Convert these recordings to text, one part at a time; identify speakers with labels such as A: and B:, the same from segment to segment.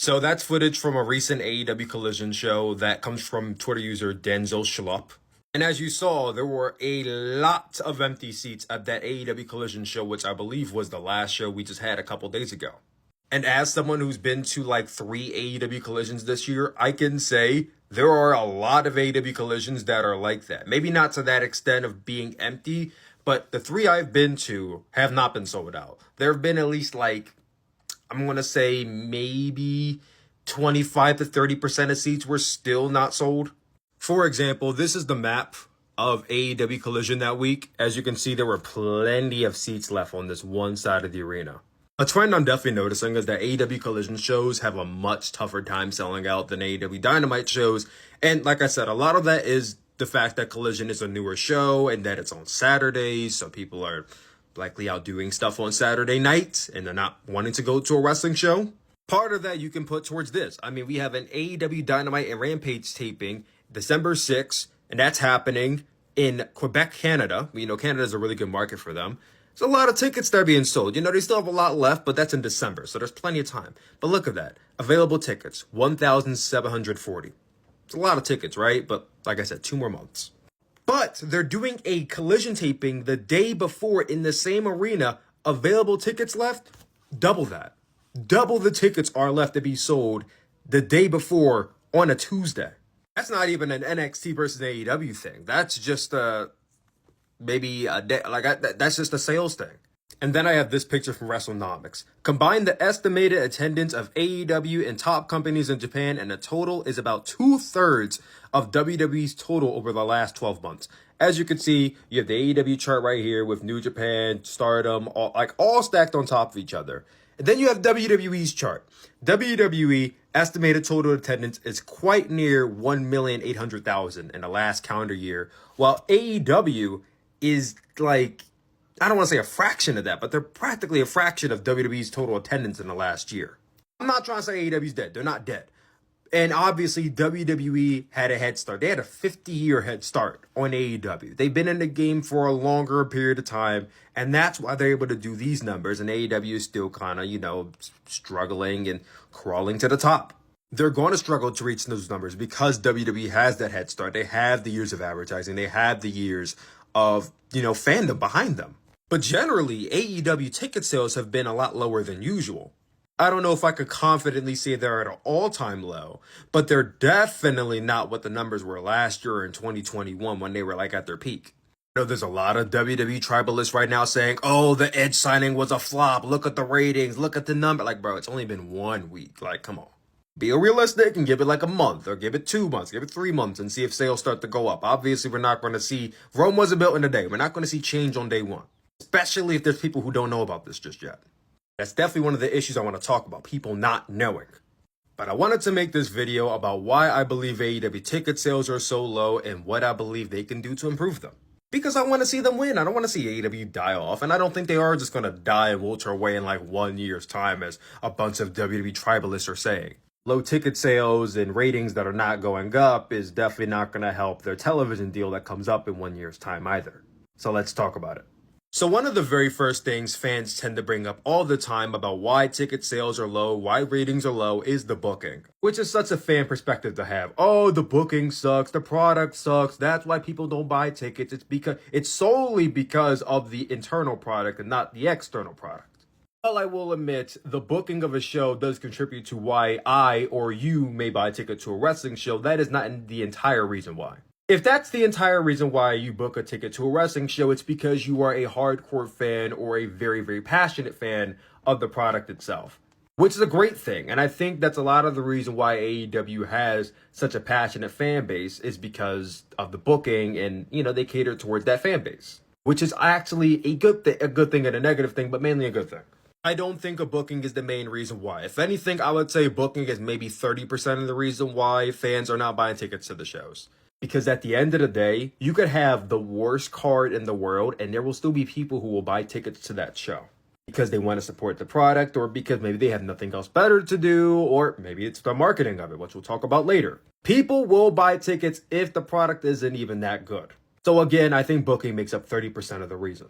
A: So that's footage from a recent AEW Collision show that comes from Twitter user Denzel Schlupp. And as you saw, there were a lot of empty seats at that AEW Collision show, which I believe was the last show we just had a couple days ago. And as someone who's been to like 3 AEW Collisions this year, I can say there are a lot of AEW Collisions that are like that. Maybe not to that extent of being empty, but the 3 I've been to have not been sold out. There have been at least like, I'm going to say maybe 25 to 30% of seats were still not sold. For example, this is the map of AEW Collision that week. As you can see, there were plenty of seats left on this one side of the arena. A trend I'm definitely noticing is that AEW Collision shows have a much tougher time selling out than AEW Dynamite shows. And like I said, a lot of that is the fact that Collision is a newer show and that it's on Saturdays. So people are likely out doing stuff on Saturday nights and they're not wanting to go to a wrestling show. Part of that you can put towards this. I mean, we have an AEW Dynamite and Rampage taping December 6th, and that's happening in Quebec, Canada. You know, Canada is a really good market for them. There's a lot of tickets that are being sold. You know, they still have a lot left, but that's in December, so there's plenty of time. But look at that. Available tickets, 1,740. It's a lot of tickets, right? But like I said, 2 more months. But they're doing a Collision taping the day before in the same arena. Available tickets left, double that. Double the tickets are left to be sold the day before on a Tuesday. That's not even an NXT versus AEW thing. That's just maybe a day, that's just a sales thing. And then I have this picture from WrestleNomics. Combine the estimated attendance of AEW and top companies in Japan, and the total is about 2/3 of WWE's total over the last 12 months. As you can see, you have the AEW chart right here with New Japan, Stardom, all stacked on top of each other. And then you have WWE's chart. WWE estimated total attendance is quite near 1,800,000 in the last calendar year, while AEW is like, I don't want to say a fraction of that, but they're practically a fraction of WWE's total attendance in the last year. I'm not trying to say AEW's dead. They're not dead. And obviously, WWE had a head start. They had a 50-year head start on AEW. They've been in the game for a longer period of time, and that's why they're able to do these numbers. And AEW is still kind of, struggling and crawling to the top. They're going to struggle to reach those numbers because WWE has that head start. They have the years of advertising. They have the years of, fandom behind them. But generally, AEW ticket sales have been a lot lower than usual. I don't know if I could confidently say they're at an all-time low, but they're definitely not what the numbers were last year or in 2021 when they were at their peak. There's a lot of WWE tribalists right now saying, oh, the Edge signing was a flop. Look at the ratings. Look at the number. Bro, it's only been 1 week. Come on. Be realistic and give it a month or give it 2 months, give it 3 months and see if sales start to go up. Obviously, we're not going to see, Rome wasn't built in a day. We're not going to see change on day one, especially if there's people who don't know about this just yet. That's definitely one of the issues I want to talk about, people not knowing. But I wanted to make this video about why I believe AEW ticket sales are so low and what I believe they can do to improve them. Because I want to see them win. I don't want to see AEW die off. And I don't think they are just going to die and wilter away in 1 year's time, as a bunch of WWE tribalists are saying. Low ticket sales and ratings that are not going up is definitely not going to help their television deal that comes up in 1 year's time either. So let's talk about it. So one of the very first things fans tend to bring up all the time about why ticket sales are low, why ratings are low, is the booking. Which is such a fan perspective to have. Oh, the booking sucks, the product sucks, that's why people don't buy tickets. It's solely because of the internal product and not the external product. While I will admit, the booking of a show does contribute to why I or you may buy a ticket to a wrestling show, that is not the entire reason why. If that's the entire reason why you book a ticket to a wrestling show, it's because you are a hardcore fan or a very, very passionate fan of the product itself, which is a great thing. And I think that's a lot of the reason why AEW has such a passionate fan base is because of the booking and, they cater towards that fan base, which is actually a good thing and a negative thing, but mainly a good thing. I don't think a booking is the main reason why. If anything, I would say booking is maybe 30% of the reason why fans are not buying tickets to the shows. Because at the end of the day, you could have the worst card in the world and there will still be people who will buy tickets to that show. Because they want to support the product or because maybe they have nothing else better to do or maybe it's the marketing of it, which we'll talk about later. People will buy tickets if the product isn't even that good. So again, I think booking makes up 30% of the reason.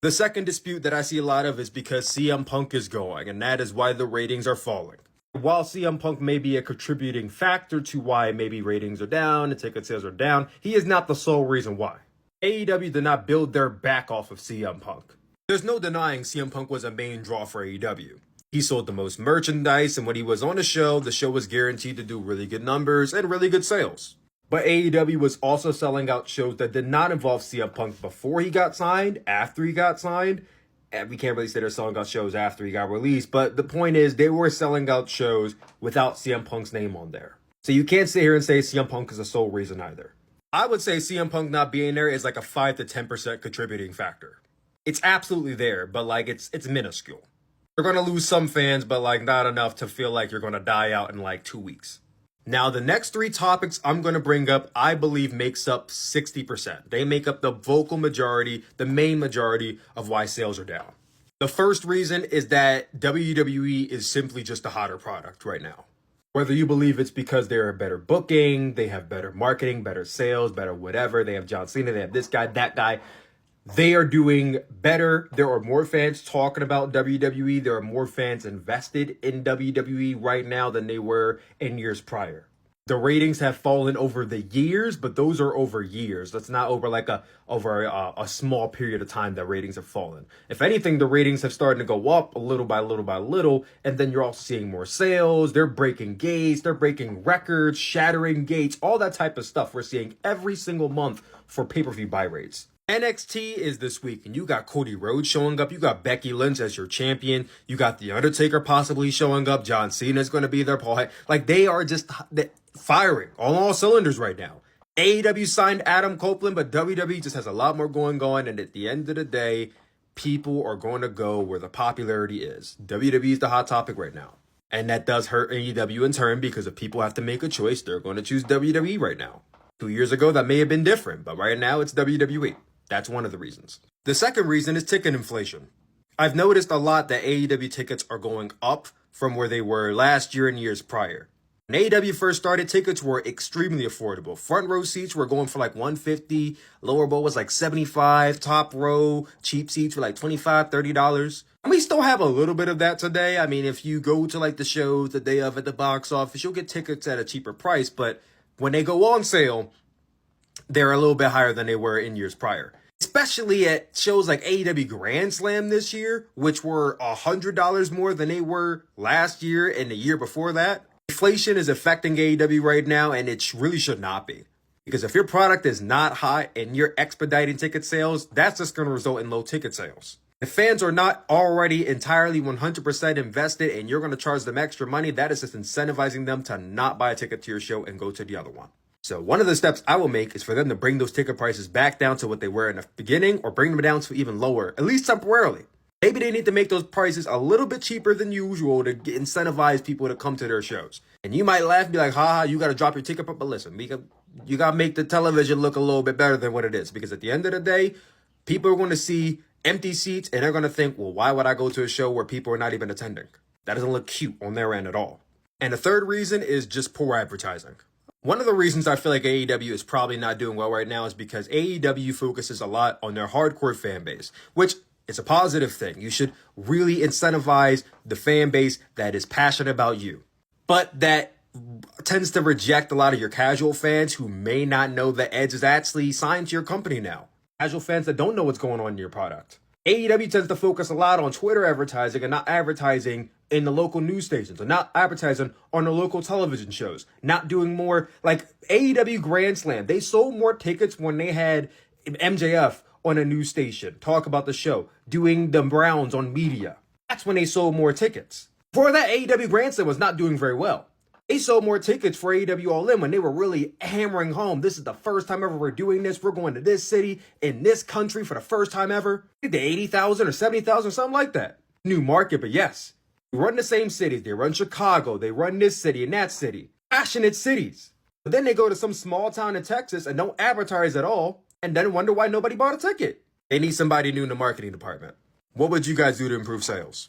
A: The second dispute that I see a lot of is because CM Punk is going, and that is why the ratings are falling. While CM Punk may be a contributing factor to why maybe ratings are down and ticket sales are down, he is not the sole reason why. AEW did not build their back off of CM Punk. There's no denying CM Punk was a main draw for AEW. He sold the most merchandise, and when he was on the show was guaranteed to do really good numbers and really good sales. But AEW was also selling out shows that did not involve CM Punk before he got signed, after he got signed. And we can't really say they're selling out shows after he got released, but the point is they were selling out shows without CM Punk's name on there. So you can't sit here and say CM Punk is the sole reason either. I would say CM Punk not being there is like a 5 to 10% contributing factor. It's absolutely there, but like it's minuscule. You're going to lose some fans, but like not enough to feel like you're going to die out in like 2 weeks. Now, the next 3 topics I'm going to bring up, I believe makes up 60%. They make up the vocal majority, the main majority of why sales are down. The first reason is that WWE is simply just a hotter product right now. Whether you believe it's because they're a better booking, they have better marketing, better sales, better whatever, they have John Cena, they have this guy, that guy. They are doing better. There are more fans talking about WWE. There are more fans invested in WWE right now than they were in years prior. The ratings have fallen over the years, but those are over years. That's not over like a small period of time that ratings have fallen. If anything, the ratings have started to go up a little by little by little, and then you're also seeing more sales. They're breaking gates, they're breaking records, shattering gates, all that type of stuff we're seeing every single month for pay-per-view buy rates. NXT is this week, and you got Cody Rhodes showing up. You got Becky Lynch as your champion. You got The Undertaker possibly showing up. John Cena is going to be there. Like, they are just firing on all cylinders right now. AEW signed Adam Copeland, but WWE just has a lot more going on. And at the end of the day, people are going to go where the popularity is. WWE is the hot topic right now. And that does hurt AEW in turn, because if people have to make a choice, they're going to choose WWE right now. 2 years ago, that may have been different, but right now it's WWE. That's one of the reasons. The second reason is ticket inflation. I've noticed a lot that AEW tickets are going up from where they were last year and years prior. When AEW first started, tickets were extremely affordable. Front row seats were going for like $150, lower bowl was like $75, top row, cheap seats were like $25, $30. And we still have a little bit of that today. I mean, if you go to like the shows the day of at the box office, you'll get tickets at a cheaper price, but when they go on sale, they're a little bit higher than they were in years prior. Especially at shows like AEW Grand Slam this year, which were $100 more than they were last year and the year before that. Inflation is affecting AEW right now, and it really should not be. Because if your product is not hot and you're expediting ticket sales, that's just going to result in low ticket sales. If fans are not already entirely 100% invested and you're going to charge them extra money, that is just incentivizing them to not buy a ticket to your show and go to the other one. So one of the steps I will make is for them to bring those ticket prices back down to what they were in the beginning, or bring them down to even lower, at least temporarily. Maybe they need to make those prices a little bit cheaper than usual to incentivize people to come to their shows. And you might laugh and be like, haha, you got to drop your ticket price. But listen, you got to make the television look a little bit better than what it is. Because at the end of the day, people are going to see empty seats and they're going to think, well, why would I go to a show where people are not even attending? That doesn't look cute on their end at all. And the third reason is just poor advertising. One of the reasons I feel like AEW is probably not doing well right now is because AEW focuses a lot on their hardcore fan base, which is a positive thing. You should really incentivize the fan base that is passionate about you. But that tends to reject a lot of your casual fans who may not know that Edge is actually signed to your company now. Casual fans that don't know what's going on in your product. AEW tends to focus a lot on Twitter advertising and not advertising in the local news stations, or not advertising on the local television shows, not doing more like AEW Grand Slam. They sold more tickets when they had MJF on a news station, talk about the show, doing the Browns on media. That's when they sold more tickets. Before that, AEW Grand Slam was not doing very well. They sold more tickets for AEW All In when they were really hammering home. This is the first time ever we're doing this. We're going to this city in this country for the first time ever. They did 80,000 or 70,000, something like that. New market, but yes. They run the same cities. They run Chicago. They run this city and that city. Passionate cities. But then they go to some small town in Texas and don't advertise at all, and then wonder why nobody bought a ticket. They need somebody new in the marketing department. What would you guys do to improve sales?